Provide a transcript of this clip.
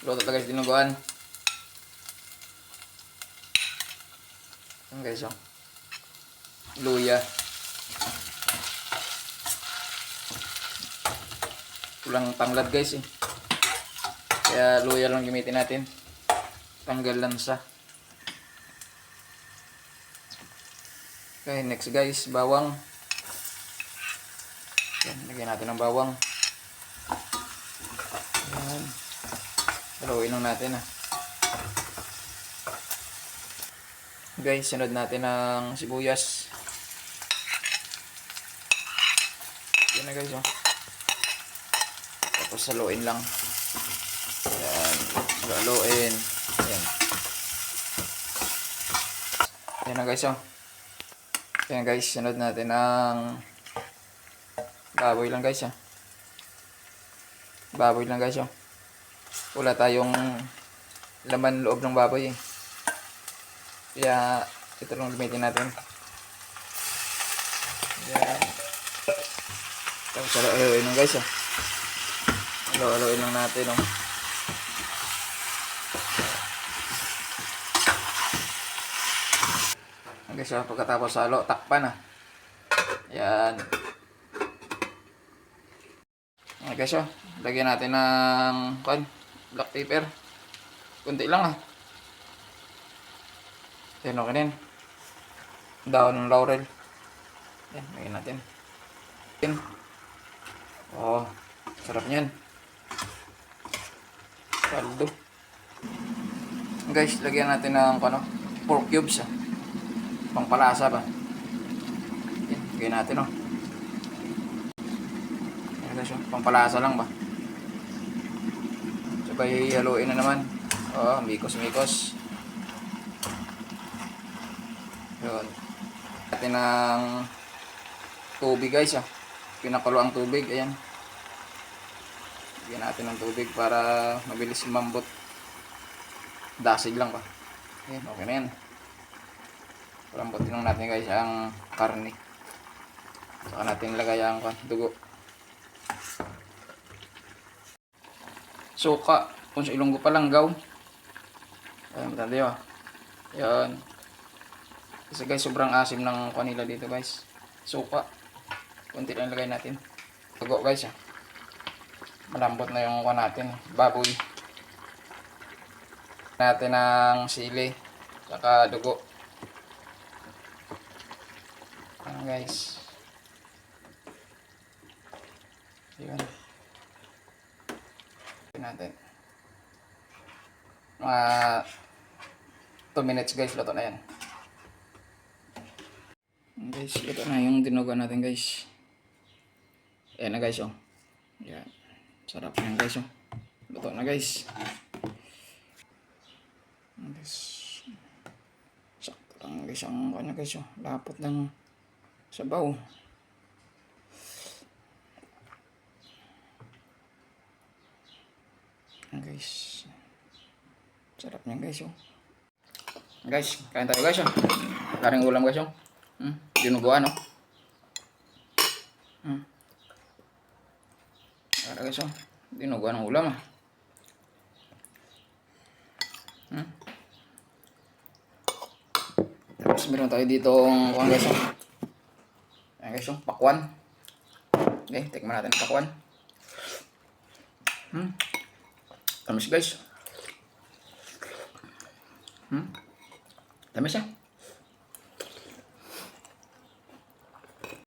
Luto talaga sa dinuguan. Ayan guys, oh. Luya. Kulang tanglad guys eh. Kaya luya lang gamitin natin. Tanggal lansa. Okay, next guys, bawang. Yan, lagyan natin ng bawang. Yan. Haluin lang natin ah. Guys, sunod natin ng sibuyas. Yan na guys, oh. Tapos haluin lang. Yan. Haluin. Yan. Yan na guys, oh. Yan guys, sunod natin ng baboy lang guys, ah. Baboy lang guys, oh. Wala tayong laman loob ng baboy eh. Kaya ito lang gamitin natin. Yan. Tapos haluin lang guys, oh. Haluin lang natin, oh. Guys, oh, pagkatapos halo, takpan ah. Yan. Okay guys, oh. Lagyan natin ng black pepper. Kunti lang ah. Yan, okay din. Daon ng laurel. Yan, lagyan natin. Oh, sarap niyan. Kaldo. Guys, lagyan natin ng pork cubes ah. Pangpalasa ba? Yan, lagyan natin, oh. Yan guys, oh. Pangpalasa lang ba? Sabay haluin na naman. Oh, mikos-mikos. Yun. Natin ng tubig guys, ah. Pinakulo ang tubig, ayan. Lagyan natin ng tubig para mabilis lumambot. Dasig lang ba? Ayan, okay na yan. Palambutin lang natin guys ang karne. Saka natin lagay ang dugo. Suka. Kung sa Ilonggo Palanggaw. Ayan, matanda yun. Ayan. Kasi guys, sobrang asim ng kanila dito guys. Suka. Kunti lang lagay natin. Dugo guys, ah. Malambot na yung natin. Baboy. Natin ng sili. Saka dugo. Ayan guys. Ayan. Natin. Mga 2 minutes guys, luto na yan. Guys, ito na yung dinuguan natin guys. Ayan na guys, oh. Ayan. Sarap na yan guys, oh. Luto na guys. Sakto lang guys ang kanya guys, oh. Lapot ng sabaw. Ayan guys. Sarap niyan guys, oh. Guys, kain tayo guys, oh. Karing ulam guys, oh. Dinuguan, oh. Para guys, oh. Dinuguan ng ulam, ah. Tapos meron tayo dito guys, oh. Ayan guys, oh. Pakwan. Okay, tikman natin pakwan. Tamis guys. Tamis, ah.